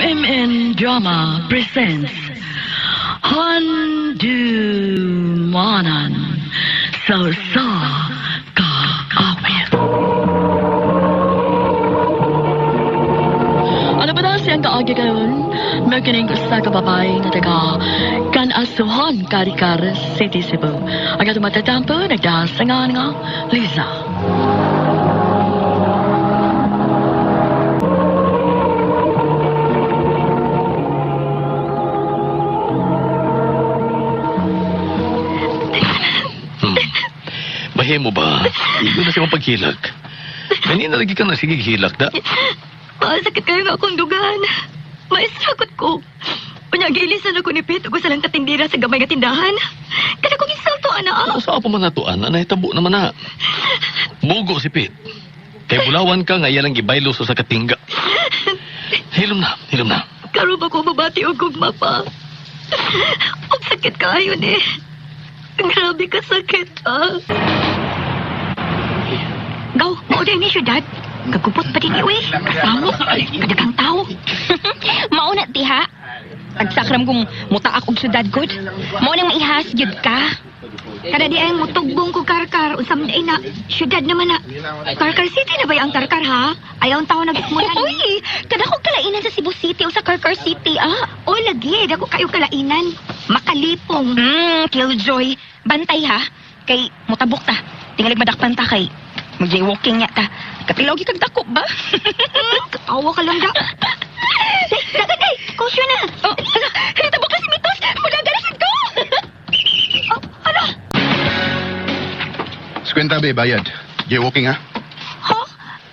MN Drama presents Handumanan Sa Kaawit. Ano ba na siyang kaagi kayon? Magkinig sa kababay na taga Kanasuhan, Karikar City, Cebu. Agad matatampo, nagdasangan nga, Liza. Mahimo ba? Igo na siya mapaghilag. Ganina lagi ka na sige hilak da. Sakit kayo nga akong dugan. Maisrakot ko. Panyagilisan ako ni Pete ug sa lang katindira sa gamay nga tindahan. Kada kong insulto, ana. Ano sa pa man natuan, nahitabo naman na. Mugo si Pete. Kay bulawan ka nga iyalang gibaylo sa katingga. Hilom na, hilom na. Karon ba ko babati og gugma pa? Ang sakit kayo ni. Grabe ka sakit, ah. Gaw, mauday ni syudad. Kagupot pa din iwi. Kasamo, kadagang tao. Mauna, tiha. Agsakram kong mutaak og syudad good. Maunang maihas, yun ka. Kada di ay mutugbong ko karkar. Usam na ina, syudad naman na. Karkar City na ba yung karkar, ha? Ayaw ang tao nagmulan. Uy, kada ko kalainan sa Cebu City o sa Karkar City, ah. O, lagi. Dako kayo kalainan. Makalipong. Killjoy. Bantay, ha? Kay mutabok ta. Tingalig madakpan ta kay mag-jaywalking niya ta. Katilogi kag dako ba? Katawa ka lang da. Dagagay, kusyo na. Oh, natabok na si Mitos. Magagalisin ko. Ano? Skwenta be, bayad. Jaywalking ha? Ha?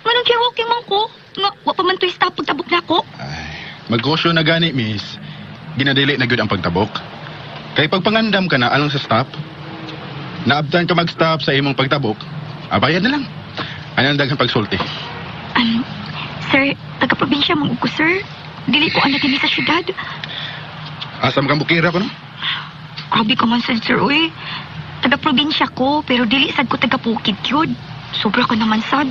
Manong jaywalking man ko? Nga, wa pa man to'y stop pagtabok na ko. Magkosyo na gani, miss. Ginadili na gud ang pagtabok. Kay pagpangandam ka na alang sa stop, naabtan ka mag-stop sa imong pagtabok, bayad na lang. Ano ang daghang pagsulti? Sir, taga-probinsya mong ko, sir. Dili ko anak sa syudad. Asam kang bukira ko, no? Grabe ka man, sir, uy. Taga-probinsya ko, pero dili sad ko taga-pukid yun. Sobra ka naman, sad.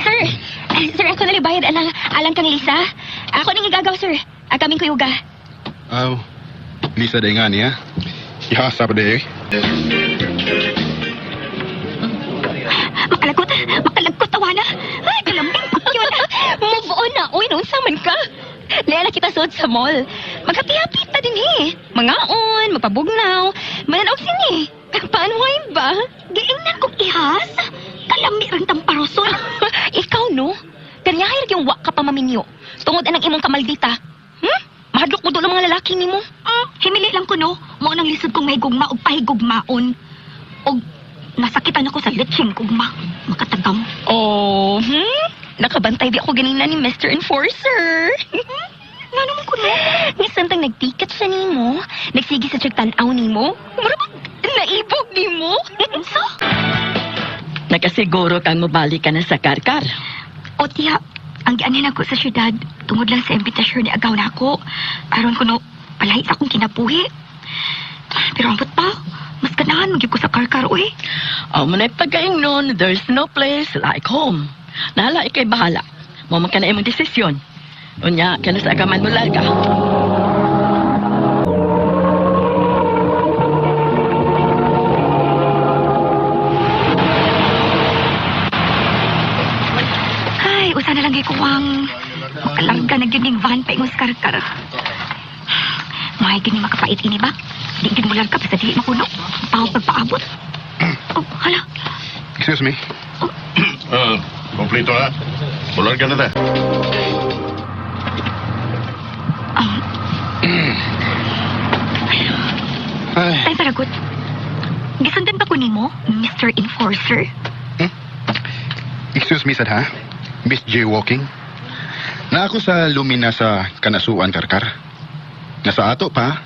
Sir, ako nalibayad alang kang Lisa. Ako nang igagaw, sir. Kaming kuyuga. Aw, Lisa day nga niya. Ihasa pa day. Makalagot, awana. Ay, kalambing ko yun. Move on na. Uy, noon saman ka. Lela kita suot sa mall. Maghapi-hapi ta din eh. Mangaon, magpabugnaw. Mananaw sini. Paanwain ba? Giingnan kong ihas. Kalami rin tang parosol. Ikaw, no? Kanyahir yung wak ka pa maminyo. Tungod anang imong kamaldita. Mahadlok mo doon ang mga lalaki ni mo. Himili lang ko, no? Mo nang lisod kong may gugma o pahigugmaon. O nasakitan ako sa lecheng gugma. Makatagam. Oh, nakabantay di ako ganina ni Mr. Enforcer. Nga naman ko, no? Nisantang nagtikat siya ni mo, nagsigi sa tiyagtanaw ni mo, marabag naibog ni mo. So? Nakasiguro kang mabalik ka na sa Karkar. O tiya, ang gianin ako sa syudad, tungod lang sa imbitasyon ni agaw na ako. Aron ko, no, palahit akong kinapuhi. Pero ambot pa, mas ganahan mo ko sa Karkar, uy. Manay pagkain nun, there's no place like home. Nahala, ikay bahala. Mamang ka na imong desisyon. Unya, ka na sa agaman mo larga. Ay, usa na lang ko ang makalarga na gining van pa ingos Karkar. May gini makapait ini ba? Di gini mo larga pa sa di makuno. Pao pagpaabot. Oh, hala. Excuse me. Kompleto ha? Bular ka na ta. Ay, paragot. Gisundan pa ko nimo, Mr. Enforcer. Excuse me, sad ha? Miss Jaywalking. Na ako sa Lumina sa Kanasuan, Karkar. Nasa ato pa,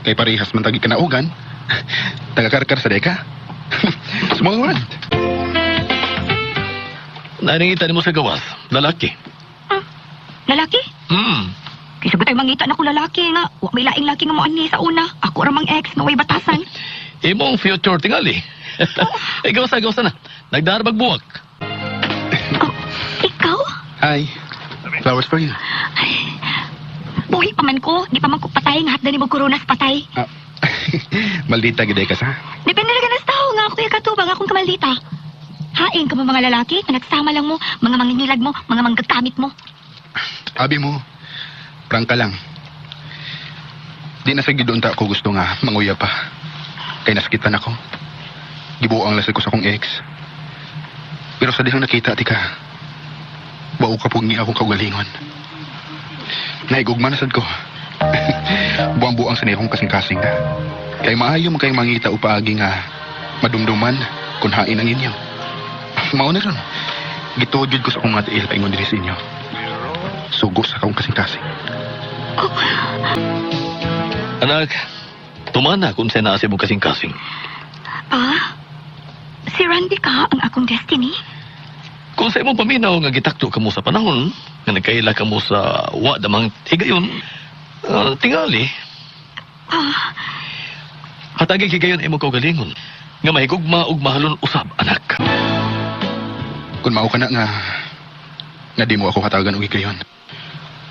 kay parehas man tagi kanaugan. Taga-Karkar sa deka. Small world. Naringita mo sa gawas, lalaki. Lalaki? Kaysa ba tayo mangita na ko lalaki nga. Huwag may laing laki nga mo ani sa una. Ako ramang ex nga way batasan. Imong future tingali. Ikaw sa na. Nagdarbag buwak. Ikaw? Hi. Flowers for you. Buhi pa man ko. Di pa man ko patay nga hatda ni mo koronas patay. Ah, maldita gid ka sa. Depende na ganas tao nga ako yung katubang akong kamaldita. Hain ka mo mga lalaki, nga nagsama lang mo, mga mangingilag mo, mga manggagkamit mo. Abi mo, prangka lang. Di na sa gidon ta ako gusto nga manguya pa. Kay nasakitan ako. Gibuang lasag ko sa akong ex. Pero sa dihang nakita ti ka, wao ka pug ni akong kaugalingon. Naigugma na sad ko. Buang-buang sa nihong kasing-kasing na. Kay maayo mo kay mangita upaagi nga madumduman kung hain ang inyo. Mao na ron. Gituod ko sa akong mga tiil paingon diri sa inyo. Sugo sa akong kasing-kasing. Anak, tumana kung saan naasi mong kasing-kasing. Si Randy ka ang akong destiny. Kung sa imong paminaw nga gitakto ka mo sa panahon, nga nagkaila ka mo sa wa damang higayon, tingali, hatagi higayon imong kaugalingon, nga mahigugma ug mahalon usab, anak. Kung mao ka na nga di mo ako hatagan og gayon.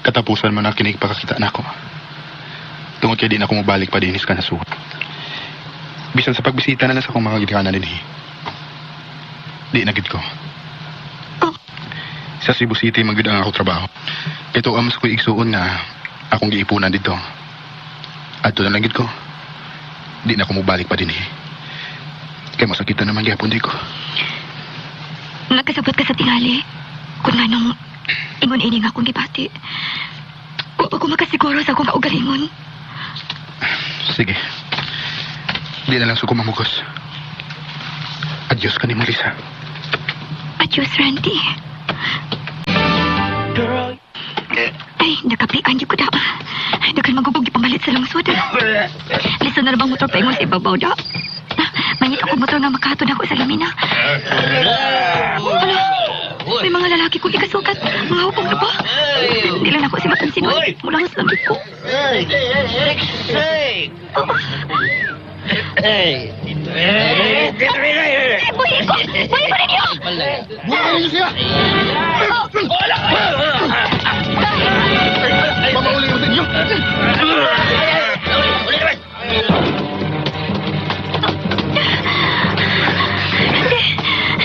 Katapusan man na kinig pakakita na ako. Tungod kay di na ako mobalik pa dinis ka na suot. Bisan sa pagbisita na lang sa akong mga gidikanan din di na gid ko. Sa Cebu City magud ang ako trabaho. Ito amos ko igsuon nga akong giipunan dito. Adto na lang gid ko. Di na ako mobalik pa dinhi. Kay masakitan naman gyapon di ko. Nagkasabot ka sa tingali. Kung anong ingon ining akong gibati. O ako makasiguro sa akong kaugalingon. Sige. Di na lang suko mamugos. Adios ka ni Marisa. Adios, Randy. Ay, nakaplian niyo ko da. Dagan magubog di pamalit sa lungsod. Listen na bang motor pa ingon sa ibabaw da? Mangit ako motor nga makahatod ako sa lamina. Hala, may mga lalaki kong ikasukat. Mga hupong na ba? Hindi lang ako si Matansinon. Mula sa lamig ko. Buhay ko! Buhay ko ninyo! Buhay ninyo siya! Mamauli mo din yun!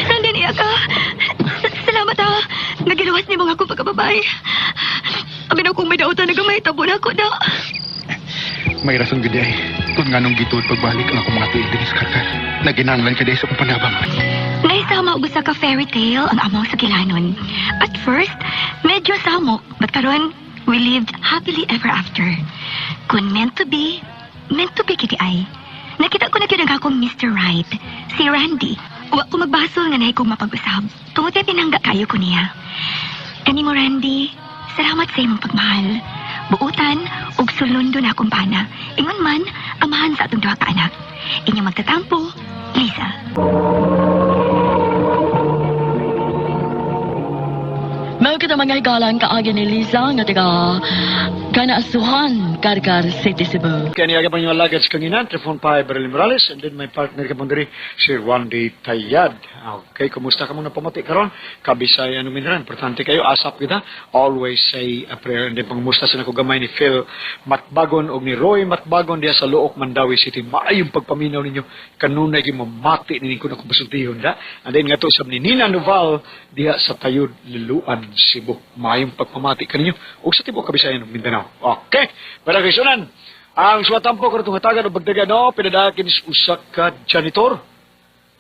Randy, niya ka. Salamat ha. Nagilawas ni mga akong pagkababae. Abi na kung may dautan na gamay, tabo na ako na. May rason gud ay. Kung nga nung gituod pagbalik ang akong mga tiil dinis karkar. Naginanglan ka day sa akong panabang. Naisama og usa ka fairy tale ang among sa Gilanon. At first, medyo samok, but karon we lived happily ever after. Kung meant to be kiti ay. Nakita ko na gyud ang akong Mr. Right, si Randy. Wa ko magbasol nga naay kong mapag-usab. Tungod kay pinangga kayo ko niya. Kani mo, Randy, salamat sa imong pagmahal. Buutan ug sulundo na akong pana. Ingon man, amahan sa atong duha ka anak. Inyong magtatampo, Lisa. Mao kita mga higalan kaagi ni Liza nga taga Kanaasuhan, Karkar City, Cebu. Kaya niyaga pa yung luggage kanina, Telefon pa Berlin Morales, and then my partner ka pong diri, si Wandy Tayad. Okay, kumusta ka muna pamati karon? Kabisaya numinran, importante kayo, asap kita, always say a prayer, and then pangumusta sa nakugamay ni Phil Matbagon o ni Roy Matbagon diya sa Luok, Mandawi City. Maayong pagpaminaw ninyo, kanunay kayo mamati ninyo ko na kumbasutihon da. And then nga to, sab ni Nina Noval, diya sa Tayud, Liluan, Cebu. Maayong pagpamati kaninyo, o sa Tibo, Kabisaya ng Mindanao. Okay, para kaisunan, ang suwatampo ko itong hatagan o bagdagan, no, pinadakin is usak ka janitor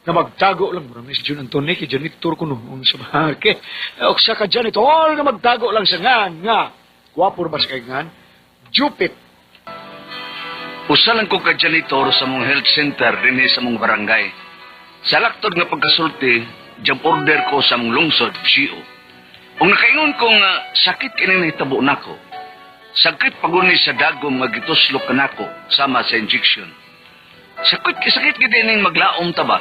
na magtago lang. Marami si Jun Antone, kay janitor ko noon sa marke. Usak ka janitor na magtago lang sa nga. Wapo ba sa kaingan? Jupit. Usa lang ko ka janitor sa mong health center din sa mong barangay. Sa laktod nga pagkasulti, job order ko sa mong lungsod, GO. Kung nakaingon ko nga sakit kining nahitabo nako, sakit paguni sa dagom nga gituslok kanako sama sa injection. Sakit gid ning maglaom ta ba?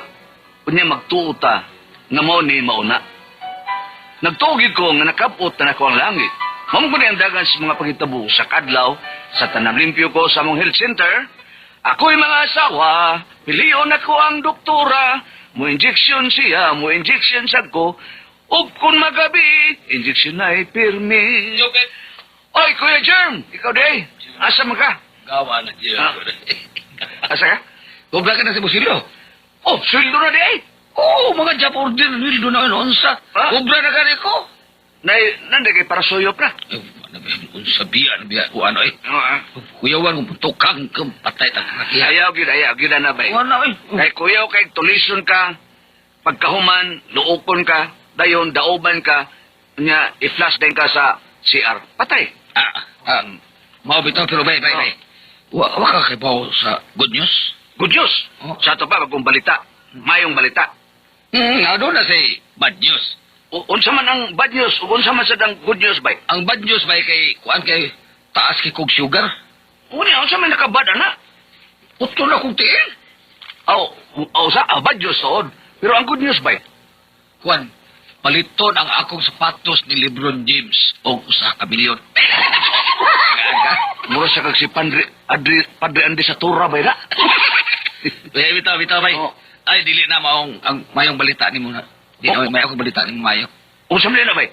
Unya magtuo ta nga mao ni mauna. Nagtuog ko nga nakapot na nako ang langit. Mamo ko ang dagan sa mga pagitabo sa kadlaw sa tanang limpyo ko sa mong health center. Ako'y mga asawa, piliyon ako ang doktora, mo injection siya, mo injection sad ko. Ug kun magabi, injection ay pirmi. Oy, Kuya Germ! Ikaw day. Asa man ka? Gawa na siya. Asa ka? Kubra ka na sa busilyo. Oh, sweldo na day. Oo, mga job order. Nildo na yun. Unsa. Ha? Kubra na ka rin ko. Nanda kay para suyop na. Unsa biya ko ano eh. Oo, Kuyawan kung tukang kang patay ta kakiya. Ayaw gyud na bay. Ano eh. Kay kuyaw kay tulison ka, pagkahuman, luokon ka, dayon daoban ka, nya i-flash din ka sa CR. Patay. Mau bitaw pero bay. Wa ka kay bawo sa good news. Good news. Oh. Sa ato pa bagong balita. Mayong balita. Ano na say bad news. Unsa man ang bad news, ug unsa man sad ang good news bay? Ang bad news bay kay kuan kay taas kay kog sugar. Unya unsa man nakabad ana? Putol na kong tiil. Bad news sood. Pero ang good news bay. Kuan, paliton ang akong sapatos ni LeBron James og usa ka milyon. Gaan ka? Mura sa kag si Padre Andy sa Tura bay na. Bitaw bay. Oh. Ay dili na maong ang mayong balita ni mo na. Di na may akong balita ni mayo. Unsa man na bay?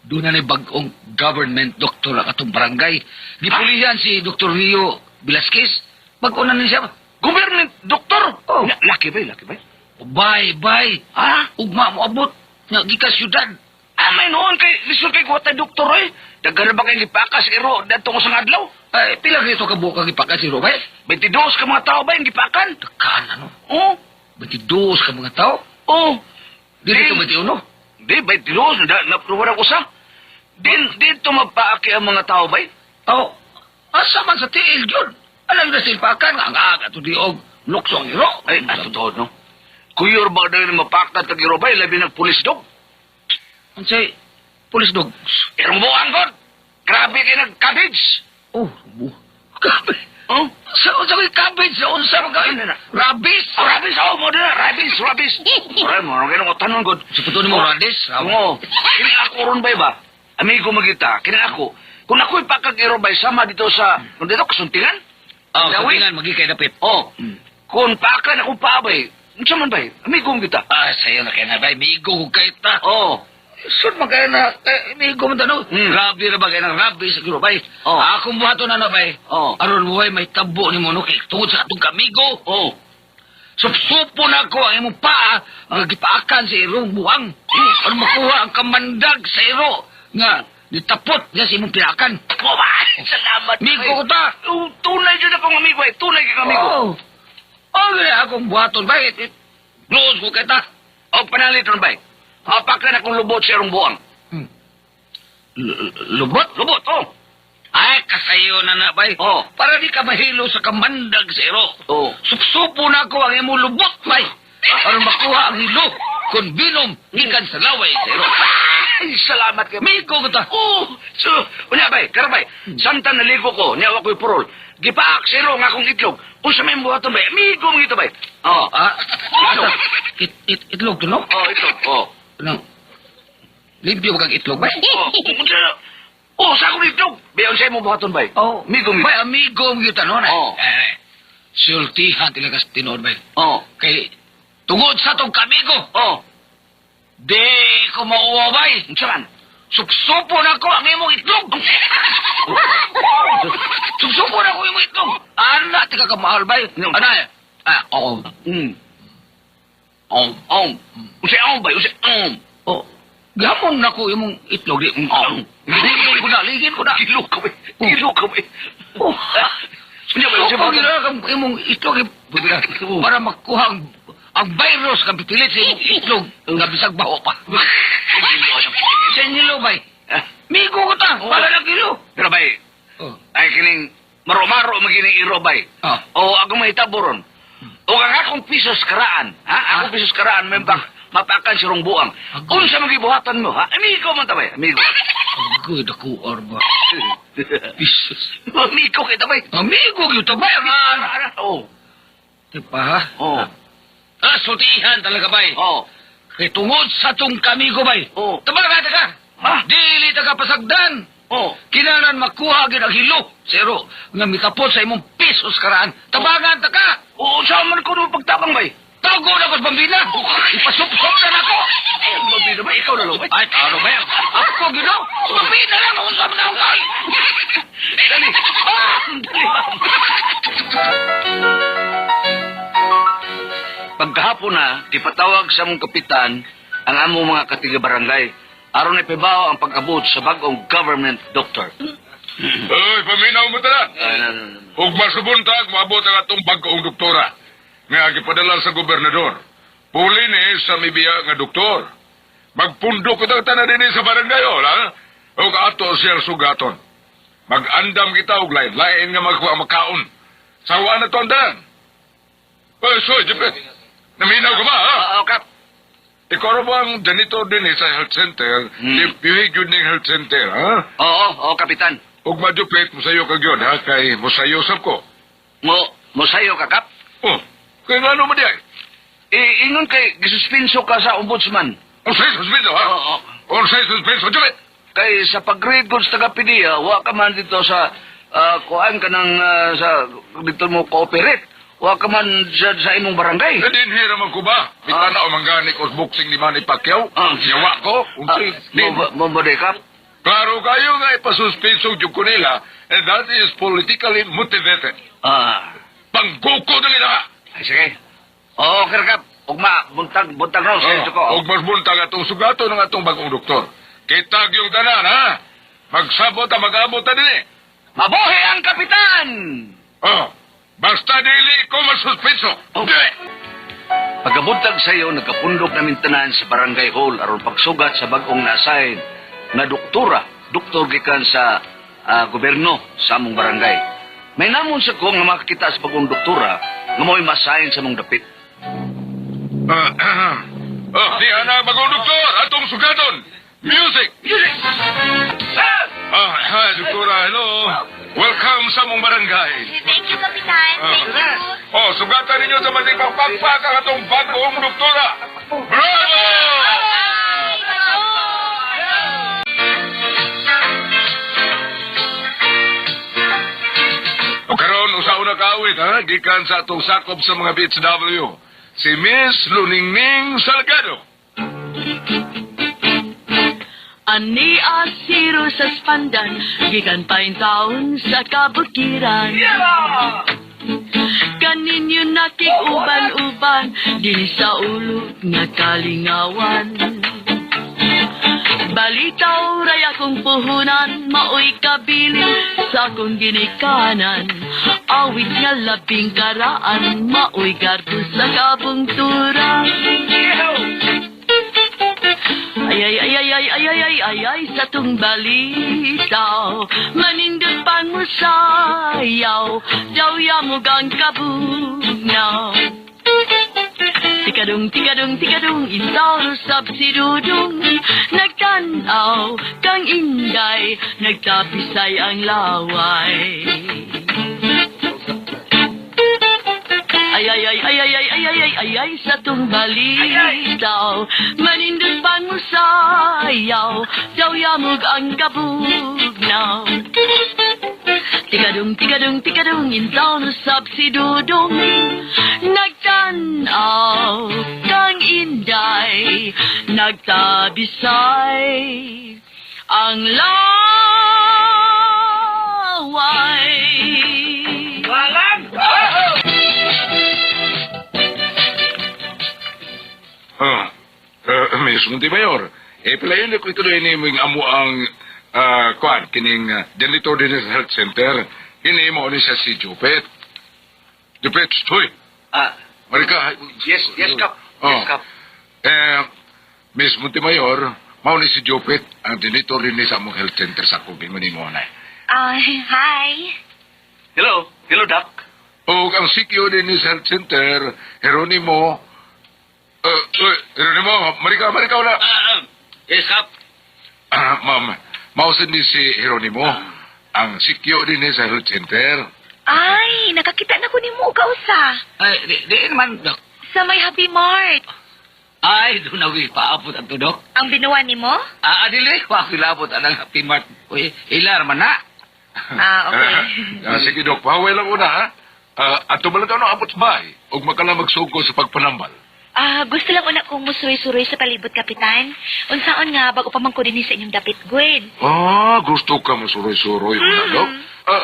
Doon na ni bagong government doctor ang atong barangay. Gipulihan si Dr. Rio Velasquez. Mag-una ni siya. Government doktor. Oh. Laki bay. Bye. Ugma mo abot. Nga gika syudad. May noon kay lisod kay kuwata doktor eh. Dagan na ba kay gipakas iro dadto ko sa adlaw? Ay, pila rito ka buka gipakan si Robay? 22 ka mga tao ba yung gipakan? Takan, ano? Oh. 22 ka mga tao? Oh. Dili ka 21? Di 22 na ko sa. Dito mapaaki ang mga tao ba? Oh, asa man sa tiil yun? Alam na silpakan, ang aga to di og luksong iro. Ay, totoo no. Kuyor ba na mapakta tag iro ba? Labi ng pulis dog. Ansay, pulis dog. Irong buang god. Grabe kayo nag-cabbage. Oh, cabbage. Oh? Sa may cabbage, sa unsa mga rabies. Rabis, mo na. Rabis. Ay, mo rin kayo tanon god. Sa puto ni mo, radis. Oo. Kini ako ron ba ba? Amigo magita. Kini ako. Kung ako'y pakag-iro ba, sama dito sa, kung dito, kasuntingan? Oh, katingan, magigay dapit. Oh. Kung pakan ako pa ba, unsa man ba? Amigo magita. Ah, sa'yo na kaya na ba? Migo ko kahit na. Oh. Sud man kaya na, migo man tanong. Grabe na ba kaya ng rabi sa kiro bay? Oh. Akong buhato na bay. Oh. Aron mo may tabo ni mo no kay tungod sa atong kamigo. Oh. Supo na ko ang imong paa, ang gipaakan sa irong buwang. Aron makuha ang kamandag sa iro nga ditapot niya sa imong pinakan. Oh, salamat. Migo ko ta. Tunay dyan akong amigo eh. Tunay kang amigo. Oh. Oh, akong buhaton bay. Close ko kita. O, panalit ron ba? Apakan akong lubot sa irong buwang. Lubot? Lubot, oh. Ay, kasayo na bay. Oh. Para di ka mahilo sa kamandag sa iro. Oh. Supsupo na ko ang imong lubot, bay. Para makuha ang hilo. Kung binom, ikan sa laway sa iro. Ay, salamat kayo. Migo ko ta. Oh, so, unya bay, karabay. Samtang naligo ko, niya ako'y purol. Gipaak sa iro nga akong itlog. Kung sa may buhaton bay, amigo mo ito bay. Oh. Asa? Itlog to, no? Oh, itlog. Oh. Nang, limpyo ba kang itlog, bay? Sa akong itlog. Bayon sa imong buhaton bay. Oh, Amigo mo. Bay, amigo mo kita, no? Oh. Sultihan talaga sa tinod, bay. Oh. Kay, tungod sa tong kamigo, Oh. di ko mauwa, bay. Unsaman? Supsupo na ko ang imong itlog. Supsupo na ko ang imong itlog. Ana, tika ka mahal, bay. Ana, oo. Unsay bay, Oh, gapon na ko imong itlog di. Ligin ko na. Kilo ka bay. Oh. Unya bay, unsay Kung bay? gila kang imong itlog para makuha ang virus kang pipilit sa imong itlog nga bisag baho pa. Sa inyo, bay. Migo ko ta, para lang kilo. Pero bay, Oh. ay kining maro-maro magini iro bay. Oh. O ako may taburon. O ang akong pisos karaan, ha? Akong pisos karaan, may mapakan si rong buang. Unsa magibuhatan mo, ha? Amigo man ta bay, amigo. Good ako, Orba. Pisos. Amigo kita bay. Amigo, kita ba? Oh. Diba, ha? Oh. Sutihan talaga, bay. Oh. Kay tungod sa tong kamigo, bay. Oh. Tabaga ka. Ha? Dili taga pasagdan. Oh. Kinahanglan makuha gid ang hilo. Zero. Nga mitapot sa imong pisos karaan. Tabagan ta ka. Oo, sa man ko nung pagtabang bay. Tago na ko, Bambina! Ipasupsop na ako! Bambina ba? Ikaw na lang ba? Ay, ano ba yan? Ako, gino! Bambina lang! Usap na ako kay! Dali! Dali! Pagkahapon na, ipatawag sa mong kapitan ang among mga katiga-barangay. Aron na ipabaho ang pag-abot sa bagong government doctor. Ay, paminaw mo talan. Huwag masubuntag, maabot ang atong bagong doktora. Nga gipadala sa gobernador. Puli ni sa mibiya nga doktor. Magpundok kita tanan din sa barangay, ha? Huwag ato siya sugaton. Mag-andam kita og lain nga magkuha makaon. Sawa na to ang dalan. Ay, so, Jepet. Naminaw ka ba, ha? Oo, Kap. Ikaw rin ba ang janitor din sa health center? Yung yun ng health center, ha? Oo, Kapitan. Huwag madupit mo sa'yo kag yun, ha? Kay musayosap ko. Mo sayo ka, Kap? Oh, kaya nga ano mo diyan? Ingon kay gisuspenso ka sa ombudsman. Unsay suspenso, ha? Oo. Unsay suspenso, Jepet? Kay sa pag-grade ko sa taga-PDEA, wa ka man dito sa kuhaan ka ng sa dito mo cooperate. Wa ka man sa imong barangay. Din hira man ko ba? Bitana o manggani ko boxing ni Manny Pacquiao. Yawa ko. Unsay din. Mo Kap? Klaro kayo nga ipasuspenso jud ko nila, and that is politically motivated. Pangguko na nila. Ay, sige. Oo, Kap. Ugma, buntag raw sa ito ko. Huwag mas buntag atong sugato ng atong bagong doktor. Kitag yung tanan, ha? Magsabot ang mag-abot na din eh. Mabuhay ang kapitan! Oh, basta dili ko masuspenso. Okay. Pagabuntag sa iyo, nagkapundok namin tanan sa barangay hall aron pagsugat sa bagong na-assign na doktora, doktor gikan sa gobyerno sa among barangay. May namon sa ko nga makakita sa bagong doktora nga mo'y masahin sa mong dapit. Di ana bagong doktor, atong sugaton. Music! Doktora, hello. Welcome sa mong barangay. Thank you, Kapitan. Thank you. Sugatan ninyo sa maning pagpagpak ang atong bagong doktora. Bravo! O karon usaw na kaawit, ha? Gikan sa atong sakop sa mga BHW. Si Miss Luningning Salgado. Ani asiro sa spandan, gikan pa yung taon sa kabukiran. Kaninyo nakikuban-uban, din sa ulog nga kalingawan. Balitaw raya kong puhunan, maoy kabilin sa akong ginikanan. Awit nga labing karaan, maoy gardo sa kabungturan. Ay, sa tung balitaw, manindot pang musayaw, daw yamugang kabugnaw. Tikadung, intaw sab si Dudong, nagtanaw kang inday, nagtapisay ang laway. Ay, sa tung balitaw, manindot pang musayaw, daw yamog ang kabugnaw. Tikadung, intaw sab si Dudong, nagtanaw kang inday, nagtabisay ang laway. Miss Montimayor, palayon ko ito rin yung amo ang kining janitor din sa health center. Ini mo ni siya si Jupet. Jupet, stoy. Marika. Yes, Kap. Yes, Kap. Miss Montimayor, mao ni si Jupet ang janitor din sa among health center sa Kubing Manimona. Hi. Hello, Doc. O ang CQ din sa health center, Jeronimo. Jeronimo, marika wala. Yes, Kap. Ma'am, mausan din si Jeronimo. Ang CQ din sa health center. Ay, nakakita na ko ni mo kausa. Ay, di naman, Dok. Sa may Happy Mart. Ay, doon na paabot ang tudok. Ang binuwa ni mo? Dili, wakilabot ang Happy Mart. Uy, ilar man na. Sige, Dok, pahaway lang una, ha? At tumalang ka na abot sa bahay, huwag magkala magsugo sa pagpanambal. Gusto lang una kong musuroy-suroy sa palibot, Kapitan. Unsaon nga, bago pa man ko din sa inyong dapit, Gwen. Gusto ka mo suroy-suroy, no?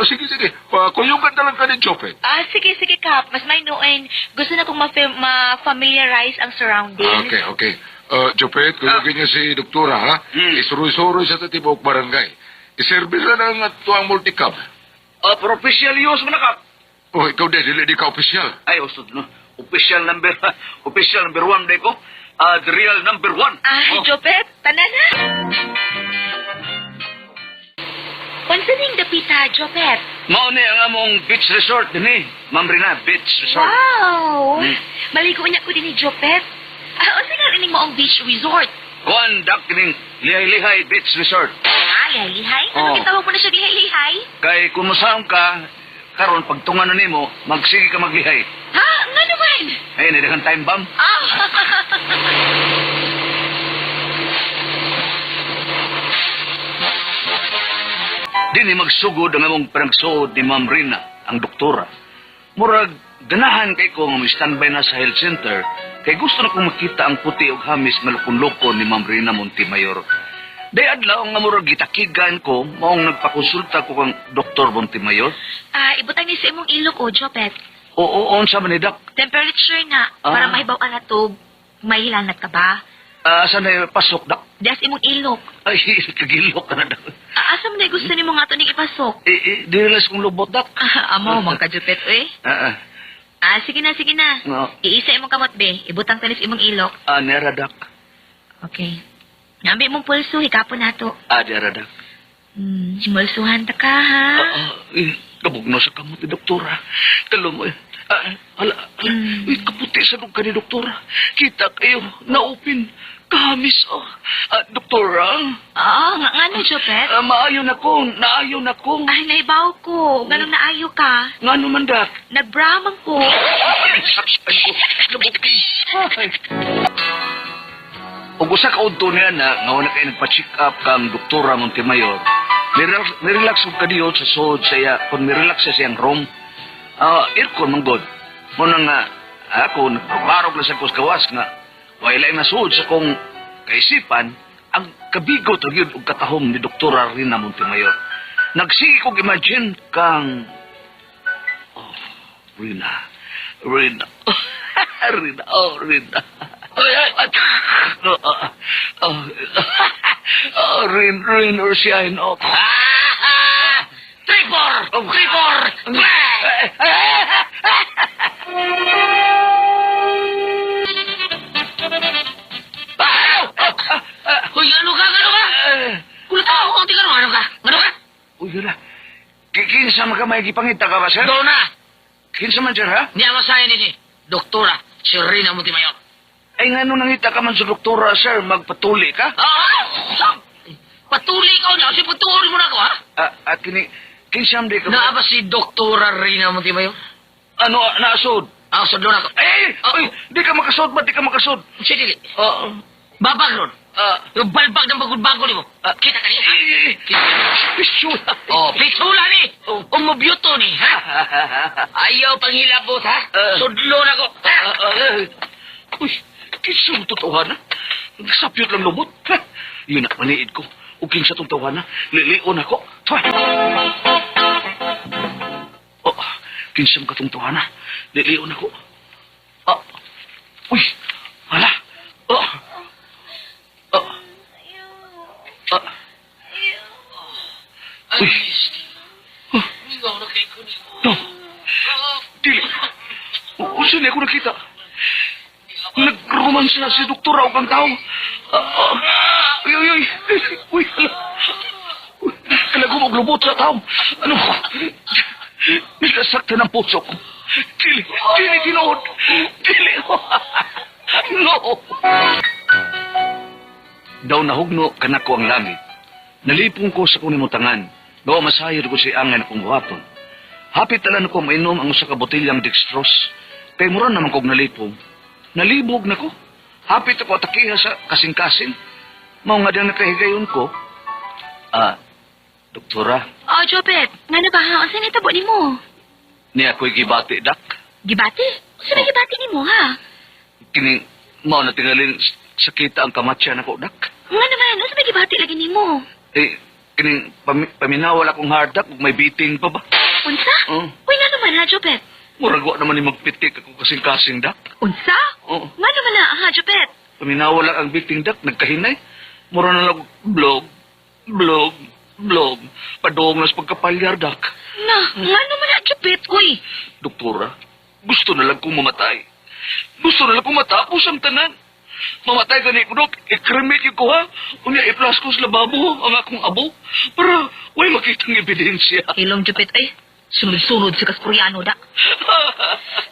Sige. Kuyugan na lang ka ni Jopet. Sige, Kap. Mas may noon. Gusto na kong ma-familiarize ang surroundings. Okay. Jopet, kuyugin niya si Doktora, ha? Isuroy-suroy sa tatibok barangay. Iservis na ng tuwang multicab. Professional use mo na, Kap. Oh, ikaw dili ka opisyal. Ay, usod, no? Official number 1 day ko. The real number 1. Jopet, tanan na. Pansa ning dapita, Jopet? Mao ni ang among beach resort din eh. Ma'am Rina, beach resort. Wow! Maligo niya ko din ni Jopet. O sige rin mo ang beach resort. Kuan, dak kining lihay-lihay beach resort. Lihay-lihay? Ano kitawag mo na siya lihay-lihay? Kay kung masaam ka, karon pagtungan na nimo, magsige ka maglihay. Ha? Nga naman? Ay, nadagang time bomb. Di ni magsugod ang among panagsuod ni Ma'am Rina, ang doktora. Murag, ganahan kay ko nga standby na sa health center, kay gusto na kong makita ang puti o hamis nga lukon-lukon ni Ma'am Rina Montemayor. Day adlaw nga murag gitakigan ko, maong nagpakonsulta ko kang Dr. Montemayor. Ibutang ni sa imong ilok o, Jopet. Oo, sa manidak. Temperature na, para mahibaw na to, may hilanat ka ba? Asa na pasok, dak? Das imong ilok. Ay, kagilok ka na, dak. Asa mo na gusto ni mo nga ito ning ipasok? Dinilas kong lubot, dak. Amo, mga ka-Jopet, eh. Sige na. No. Iisa imong kamot, be. Ibutang tanis imong ilok. Nera, dak. Okay. Nambi mong pulso, hikapon na to. Nera, dak. Simulsuhan ta ka, ha? Kabugno sa kamot ni doktora. Talo mo eh. Kaputi sa nung ka ni doktora. Kita kayo, naupin. Kahamis, doktora. Nga no, Jopet? Naayon ako. Ay, naibaw ko. Ganong naayo ka. Nga naman, dak. Nagbramang ko. Saksan ko. Nabuti. Ug usa ka udto niya na nga wala kay nagpa-check up kang Doktora Montemayor. Nirelax ko kadiyo sa sod saya kung nirelax sa siyang room. Aircon man god. Mo na nga ako nagpaparog na sa kuskawas nga wala na sod sa kong kaisipan ang kabigo to gyud og katahom ni Doktora Rina Montemayor. Nagsige kog imagine kang Rina. Rina. Rain or shine up. Tripor! Hoy, ano ka? Kung tao ko, ano ka? Uy, yun na. Kinsa man ka may gipangita ka ba, sir? Doon na! Kinsa man, sir, ha? Niya masahin ni Doktora, si Rina Montemayor. Ay, nga nung nangita ka man sa doktora, sir, magpatuli ka? Patuloy ka na, kasi patuloy mo na ako, ha? At kinsam di ka ba? Naa ba si Doktora Rina Montemayor? Ano, naasod? Sod doon ako. Ay, di ka makasod ba? Di ka makasod? Sige, babag ron. Yung balbag ng bagod-bagod mo. Kita ka niya? Pisula. Pisula ni. Umubyuto ni, ha? Ayaw panghilabot, ha? Sudlon ako. Uy, kisang totohanan. Nagsapyot lang lumot. Yun na, maniid ko. Uking sa totohanan. Lilion ako. Kinsam ka totohanan. Lilion ako. Uy, hala. Uy. No. Dili. Usa niya ako nakita. Nag-romance na si doktora o kang tao. Uy, hala. Kalago maglubot sa tao. Ano? Nilasakta ng puso ko. Dili, tinood. Dili. No. Daw nahugno kanako ang langit. Nalipong ko sa kunimutangan. Daw masayod ko si angan akong buhaton. Hapit talan ko mainom ang usa ka botilyang dextrose. Kay mura naman kog nalipong. Nalibog na ko. Hapit ako atakiha sa kasing-kasing. Mao nga diyang nakahigayon ko. Doktora, Jopet, nga na ba ha? Saan itabo ni mo? niya ako'y gibati, dak. Gibati? Saan gibati ni mo, ha? Kini Mao na tingalin sakita ang kamatyan ako, dak. Nga naman, ano sa may gibati lagi nimo? Eh, kining paminawal akong hardak, ug may biting pa ba? Unsa? Oh. Uy, nga naman ha, Jopet. Murag wa naman ni magpitik ako kasing-kasing, dak. Unsa? Oh. Nga naman na, ha, Jopet. Paminawal lang ang biting, dak. Nagkahinay. Mura na lang blog. Padong nas pagkapalyar, dak. Nga naman na, Jopet. Uy, Doktora, gusto na lang kong mamatay. Gusto na lang kong matapos ang tanan. Mamatay gani ko, Dok. I-cremate ko, ha? Unya, i-plus ko sa lababo ang akong abo para way makitang ebidensya. ilong Jopet, ay. Sunod-sunod si Kaskoryano, da.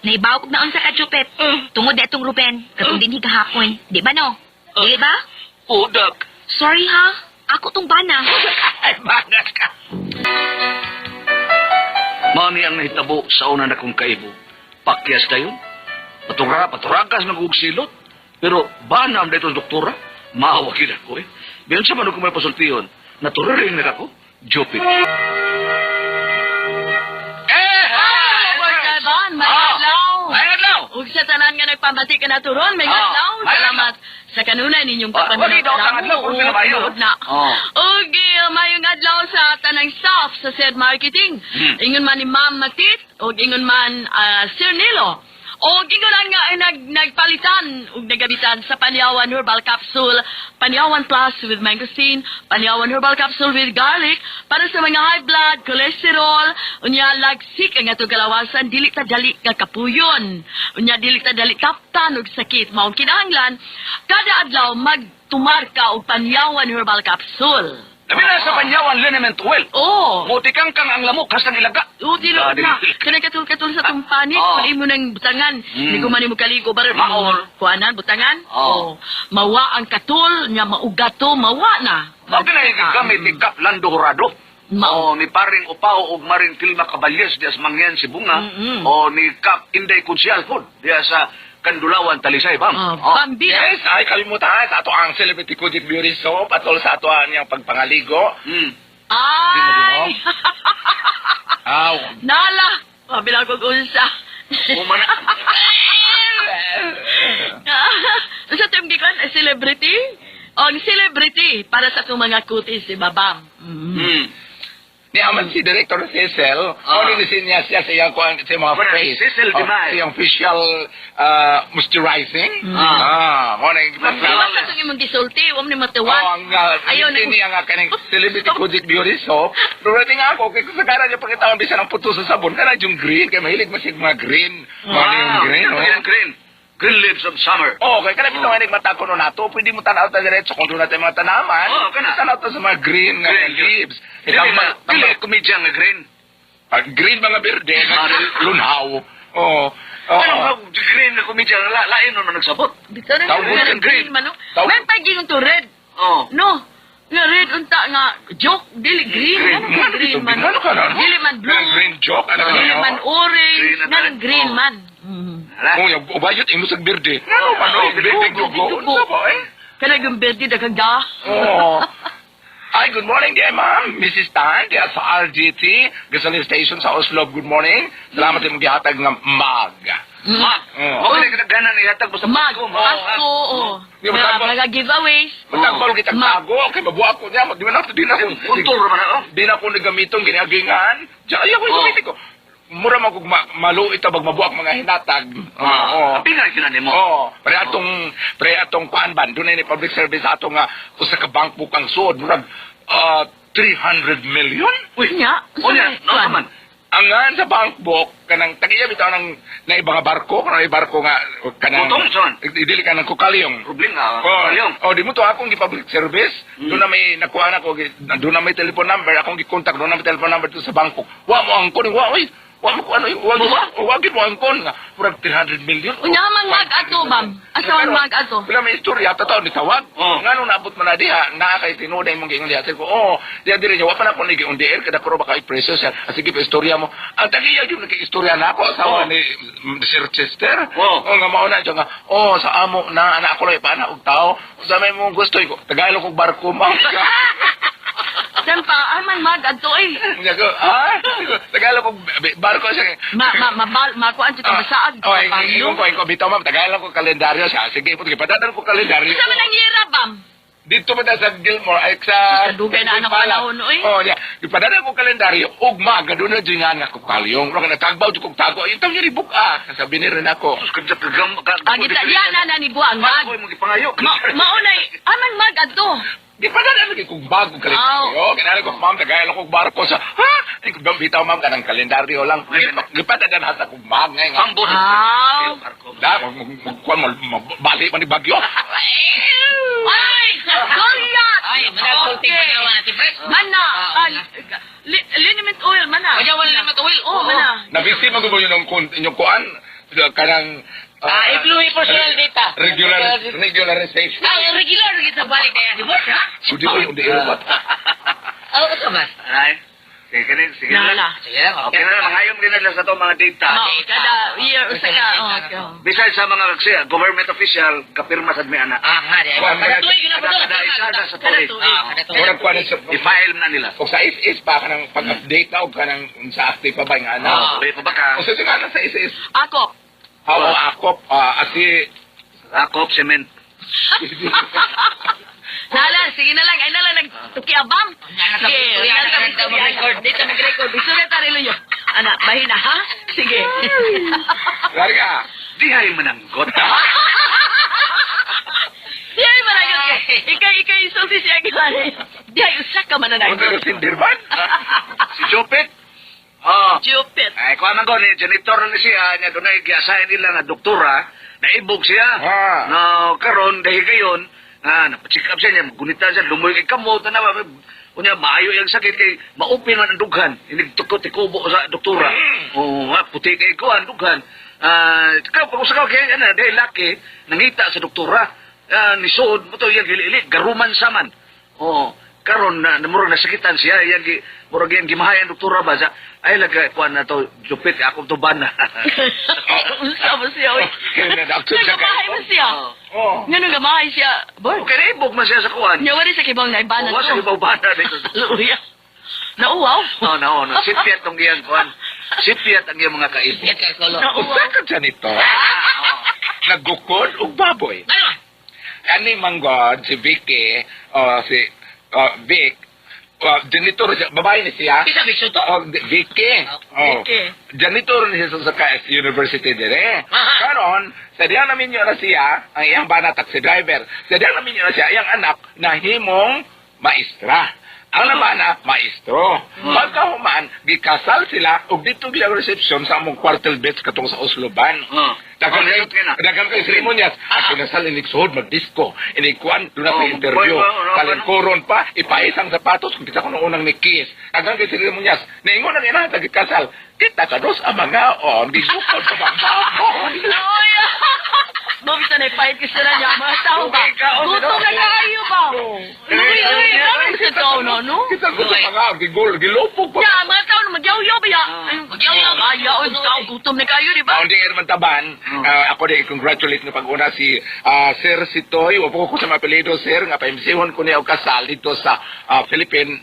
Naibawag na unsa ka, Jopet. Tungod na itong Ruben, katong din higahapon. Di ba, no? Di ba? Oo, Dak. Sorry, ha? Ako tong bana. Ay, banat ka. Mani ang nahitabo sa una na kong kaibo. Pakyas dayon. Paturagas na kong silot. Pero banam na itong doktora. Mahawagin ako eh. Biyan sa manong kung may pasultiyon. Naturaring na ako. Jopit. May adlaw. May adlaw. Ug sa tanan nga nagpamati ka na turon, may Ah, adlaw. may Salamat sa kanunay ninyong kapanunan. wagi daw tang adlaw, kung sila mayo. Na. Oh. Ug mayong adlaw sa tanang staff sa said marketing. Ingon man ni Ma'am Matit, ug ingon man Sir Nilo. O gingon nga nagpalitan ug nagabitan sa Panyawan Herbal Capsule, Panyawan Plus with mangosteen, Panyawan Herbal Capsule with garlic para sa mga high blood, cholesterol, unya lagsik ang ato kalawasan, dili ta dali nga kapuyon. Unya dili ta dali kaptan og sakit mao kinahanglan kada adlaw magtumarka og Panyawan Herbal Capsule. Labi na sa Panyawan Liniment Oil. Oh. Mutikang kang ang lamok hasang ilaga. Dilo Ah, na. dili. Kanang katul-katul sa tumpanik. Oh. Kung imo nang butangan. Hindi ko man mo kaligo. Baru Maol. Kuanan, butangan. Oh. Mawa ang katul. Nya maugato, mawa na. Mao kinay gamit ni Kap Lando Horado. Mao. O ni paring Upao ug maring Tilma Caballes dias Mangyan si Bunga. Mm-mm. O ni Kap Inday Kunsyalhod dias sa Kandulawan Talisay bam. Pambira. Yes, ay kalimutan sa ato ang Celebrity Kudit Beauty Soap atol sa ato ang pagpangaligo. Ay! Aw. Nala! Mabilang ko unsa. Umana. Sa team gikan, celebrity? Ang celebrity para sa itong mga kutis, si Babang. Ni aman si Director Cecil, o nilisin niya siya sa iyang kuhan, sa mga Wala, face. Cecil Dimay. Sa iyang facial moisturizing. O na yung Iwas sa itong imong gisulti, huwag ni matuwan. ang Ayaw nilisin na- niya nga kaning Celebrity Kudit Beauty Soap. Pero rating ako, kaya kung sa gara niya pakitawan bisa ng puto sa sabon, kana yung green, kaya mahilig masig mga green. Mga yung green, Ano yan, green? Green leaves of summer. Oh, kaya kana bitong inig mata ko no nato, pwede mo tanaw ta diretso kung doon natin mga tanaman. Oo, kana. Tanaw ta sa mga green nga Green, leaves. Dili komedya nga green. Green mga berde, nga lunhaw. Oh. Ano ba green na komedya nga lain no nagsabot? Dito na Tawag nga ng green green. man, no? Tawag- May pagiging to red. Oh. No. Nga red unta nga joke, dili green. Green. Ano ka green man? Ano ka na? Dili man blue. Green joke. Ano ka Dili na? man orange. Green na Nga tayo. green Oh. man. Oh, yung ubayot imo sa berde. Ano pa no? Berde jugo. Ano ba eh? Kana yung birthday dakaga. Oh. Hi, good morning dear ma'am. Mrs. Tan, diya sa RGT, Gasoline Station sa Oslo. Good morning. Salamat yung gihatag ng mag. Mag. Oh. Okay, nagdaganan ni hatag mo sa Mag, Pasko. Pasko, oh. Di ba tama? Mga giveaways. Matagpal kita Mag. tago. Okay, mabuha ko niya. Di ba na ito? Di na ko. Puntor naman ako. Di na ko nagamitong ginagingan. Diyan, ayaw ko Oh. gamitin ko. Mura mo kung maluit abag mabuak mga hinatag. Oo. Ang pinay kinani mo. Oo. Pre atong kuan doon ni public service atong nga usa ka bank book ang suod. Murag 300 million? Uy, Nya. Unya, no naman. Ang nga sa bank book, kanang tagiya bitaw ng na ibang barko, kanang barko nga, kanang... Butong, son. Dili ka ng kukalyong. Problema. Oh, oh, di mo to akong gi-public service. Doon na may nakuha na ko, doon na may telephone number, akong gi-contact, doon na may telephone number to sa bangko. Wa mo ang kuning, wa, oy, wa mo ko ano, wagin mo ang kon nga. Murag 300 million. Unya mang mag ato, ma'am. Asawan mag ato. Wala may istorya, tataw ni tawag. Oh. Nga nung naabot mo na diha, nakakay tinuday mong giingon diha. Ko, diha dire niya, wapa na ko nigi on the air, kada kuro baka i-preso siya. Sige pa istorya mo. Ang tagiya yung nag-istorya na ako, asawa ni Sir Chester. Oh. Nga mauna siya nga, sa amo na, anak ko lang ipana og tao. Sa may mong gusto ko, Tagalog kong barko mo. San pa, aman mag, adto eh. Unya ko, Tagalog ko, barko siya. Makuan siya kabasaag. Ko, bitaw ma'am, Tagalog ko kalendaryo siya. Sige, puti, padadan ko kalendaryo. Sa man ang ira, bam? Dito man sa Gilmore, ay sa... Sa dugay na anak panahon, oy. Oh, ya. Ipadala ko kalendaryo, ugma, gadun na dyan nga ko kalyong. Raka natagbaw, dyan kong tago. Yung tawag niya ribuk, Sabi ni rin ako. Agita, yan na ni buang mag. Ako yung magipangayo. Maunay, aman mag, adto. Di pa na lagi kong bagong kalendaryo. Kinala ko, ma'am, tagayan ako barko sa... Ay, kung bitaw, ma'am, kanang kalendaryo lang. Di pa na hata kong mag ngayon. Pambot. Da, magkuhan mo, bali man ni Bagyo. Ay, Goliath! Ay, managsulti pa naman natin, Pres. Mana, liniment oil, mana. Kaya wala naman ito, Will. Oo, mana. Nabisi mo ko yung inyong kuhan, kanang... Employee personal data. Regularization. Ay, regular kita balik kaya di boss, ha? Hindi ko yung diirubat. Oo, ito ba? Ay, sige Nala. lang. Sige lang, okay. Okay na, mangayom din nila sa itong mga data. Oo, kada year, usa ka. Besides sa mga government official, kapirma sa may anak. Nga, di. Kada tuig na ba ito? Kada isa na sa Kada tuig. tuig. Kada tuig. Murag pa sa i-file na nila. O sa is pa ka ng pag-update na o ka ng sa active pa ba yung anak. Wait pa ba ka? O sa nga sa is. Ako. Akop, asi... Akop, cement. Nala, sige na lang. Ay na lang, nagtukiabang. Sige, mag-record. Dito mag-record. Isulat na rin yun. Anak, bahina, ha? Sige. Larga, di hay mananggot. Di ay managot ka. Ikaw isulti siya gilani. Di ay usak ka mananagot. Pero sindirman? Si Chopet? Jupit. Ay, kuha man ko, ni janitor na siya, niya doon ay giasahin nila nga doktora, naibog siya. No, karon dahil gayon, napacheck up siya niya, magunitan siya, lumoy kay kamot, kunya maayo yung sakit kay maupin man ang dughan. Inig-tikubo sa doktora. Puti kay ko ang dughan. Kung sa kaya, dahil laki, nangita sa doktora, nisod mo to, yung gili garuman saman. Karon murag nasakitan siya murag yang gimahayan doktora ba sa ay laga kuan na to jupit ako to bana. Unsa ba siya oy? Nagamahay ba siya? Ngano gamahay siya? Boy, Okay, ibog man siya sa kuan. nya wari sa kibang naibanan Wa sa ibaw bana dito. Luya. Nauwaw. No. Sipiat tong iyang kuan. Sipiat ang iyang mga kaibog. Yan ka, Kolo. Usa ka dyan ito. Nagukod o baboy. Ano? Ani manggod si Vicky Vic, janitor siya, babae ni siya. Kita biso to? Vicky. Vicky. Janitor ni siya sa KS University dire. Aha. Karon, sadya namin yun na siya, ang iyang bana taxi driver. Sadya namin yun na siya, iyang anak na himong maestra. Ang nabana, maestro. Pagkahuman, gikasal sila, ug dito giyang reception sa among quartel beds katong sa Osloban. Dagan kayo seremonyas. At kinasal iniksohod, mag-disco. Inikuan, doon na sa interview. Talingkoron pa, ipaisang sapatos, kung kita ko nung unang ni Kiss. Dagan kayo seremonyas. Naingon ang ina, tagikasal. Kita kados ang mga on, gisukod sa bambakon. Luya. Mabita na ipahit ka sila niya. Mga tao ba? Gutom na kayo ba? Luya, ano sa tao na, no? Kita ko sa mga, gilupog pa. Ya, mga tao na magyaw-yaw ba ya? Magyaw-yaw ba? Yaw, tao gutom na kayo, di ba? Hindi nga naman taban. Ako din i-congratulate na pag-una si Sir Sitoy. Wapo ko sa mga apelido, Sir. Nga pa-imsihon ko niya o kasal dito sa Philippine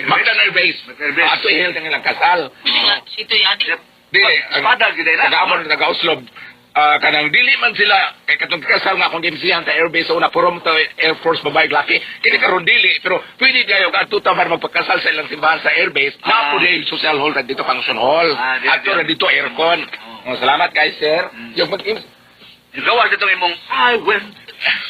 Magdan Air Base. Ato ihil ng ilang kasal. Ito yadi. Dili. Espada, gila na. Taga-amon, taga-Oslob. Kanang dili man sila kay katong kasal nga kung dimsihan ta airbase una purom to Air Force babae laki kini karon dili pero pwede dayo kadto para magpagkasal sa ilang simbahan sa airbase na po day social hall dito function hall ato ra dito aircon. Salamat kay sir. Yung gawa dito imong I went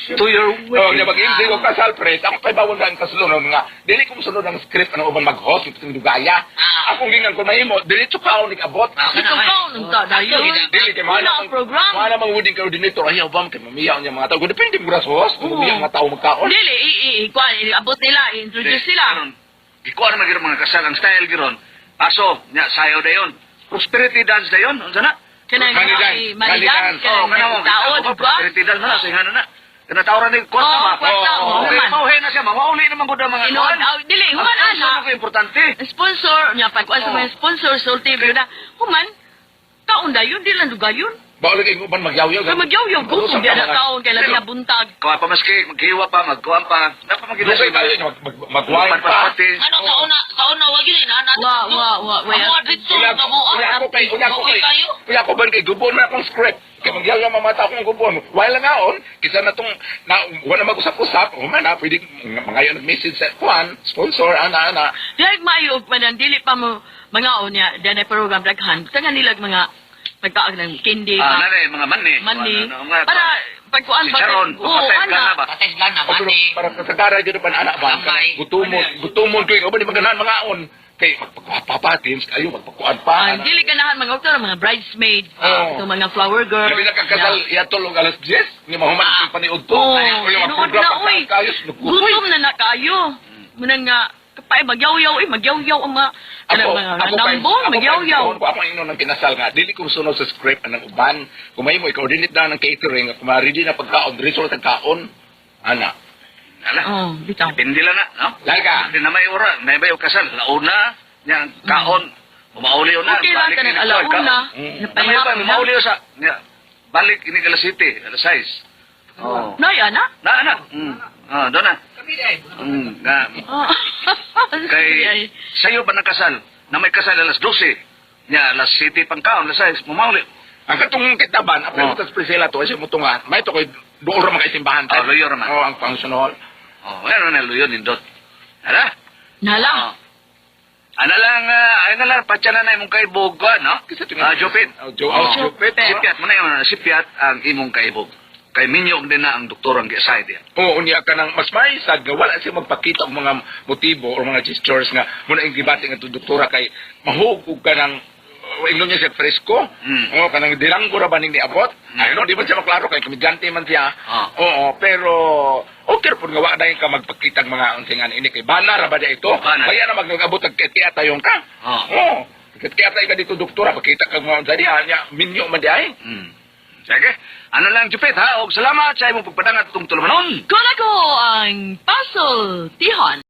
to your wedding. Yung mag-imsi ko kasal press ako pa'y bawal na ang kasulunod nga dili ko musunod ang script ano uban mag-host itong dugaya. Akong gingan ko mahimo diretso ka unig abot. Ito ka, nung tadayo. Dili kay Wala ang program. Mga namang wedding coordinator, ayaw ba kay mamiyaw niya mga tao. Depende mo sa host, kung mamiyaw mga tao magkaon. Dili, abot nila, introduce sila. Ikuha naman gano'n mga kasal, ang style gano'n. Aso, nya, sayaw da yun. Prosperity dance da yun, ano sana? Kanang Manidan, kanang tao, di ba? Prosperity dance na, singanan na. Kanatawran din, kwarta ba? Kwarta, naman. Mauhin na siya, mauli naman ko na mga Dili, human ana. Ang importante. Sponsor, niya pag sa mga sponsor, sulti, yun na, human, taon da yun, di lang duga yun. Bawal lagi uban magyaw-yaw. Kaya magyaw-yaw, gusto diya na taon, kaya lang nabuntag. Kuha pa maski, maghiwa pa, magkuhan pa. Napa Dugay kayo niya, magwain pa. Pati. Ano sa una wag yun na Wa. Kuya ko ba kay gubon na akong script. Kaya magyaw-yaw mamata akong gubon. While lang ngaon, kisa na tong, wala mag-usap-usap, na, pwede ngayon nag-message sa Juan, sponsor, ana. Dahil mayo, manan, dili pa mo, mga o niya, dahil na program daghan, sanga nilag mga, pagkaag ng candy, Nare, mga mani. mani, Mga- para, pagkuan Si Sharon, papatay ka na ba? Patay sila na, Pero mani. para sa gara dito pa anak ba? Amay. Gutumon kayo, ba di maganahan mga on. Kay magpapapatin, ayo magpakuan pa. dili ganahan mga uktor, mga bridesmaid, Oo. so mga flower girl. Labi na kakasal, iyatulog alas 10, ni mahuman yung paniod to. Oo, Yung tinuod program na, uy. pagkakayos, Gutom na kayo. Muna nga, kapay, magyaw-yaw, magyaw-yaw ang mga, mga nambong, magyaw-yaw. Ako ang ino ng kinasal nga, dili ko sunod sa script ng uban. Kung may mo, i-coordinate na ng catering, kung ma-ready na pagkaon, resort ng kaon, ana. Ala. Oh, bitaw. Depende lang na, no? Dahil ka, Hindi na may ura, may bayo kasal. Launa, yan, kaon. Umauli yun na. Okay lang balik ka ng ini alauna. kaon. Mm. Namaya pa, umauli yun sa, balik ini alas 7, alas 6. Oh. Nay, ana? Na. Doon na. Nga, Oh. kay, sa'yo ba nakasal? Na may kasal alas 12. Nya, alas 7 pang kaon, alas 6. Mumauli. ang katong kitaban, apel Oh. mo tas presela to, ay mutungan, may to koy doon ra mga isimbahan. Oh, loyo ra man. Oh, ang function hall. Oh, meron na luyon, indot. Hala? Nala. Oh. Ano lang, patya na imong kaibog, no? Jopit. Jopit. Sipiat mo na yun, sipiat ang imong kaibog. Kay minyog din na ang doktor ang giasay diyan. Oo, unya ka nang mas maisag nga wala siya magpakita og mga motibo o mga gestures nga muna yung gibati nga to doktora kay mahugog ka ng ingnon niya siya presko. Oo, kanang diranggo ra ba ning niabot? Ay no, di man siya maklaro kay komedyante man siya. Oo, pero okay pud nga wa dayon ka magpakita ng mga unsingan ini kay bana ra ba ito? Bana. Kaya na magabot og kaya tayong ka. Oo. Kaya tayo ka dito doktora, pakita ka mga unsa diha nya minyo man di ay. Sige, ano lang Jupit ha, og salamat sa imong pagpadangat itong tulumanon. Kung ako ang puzzle, tihon.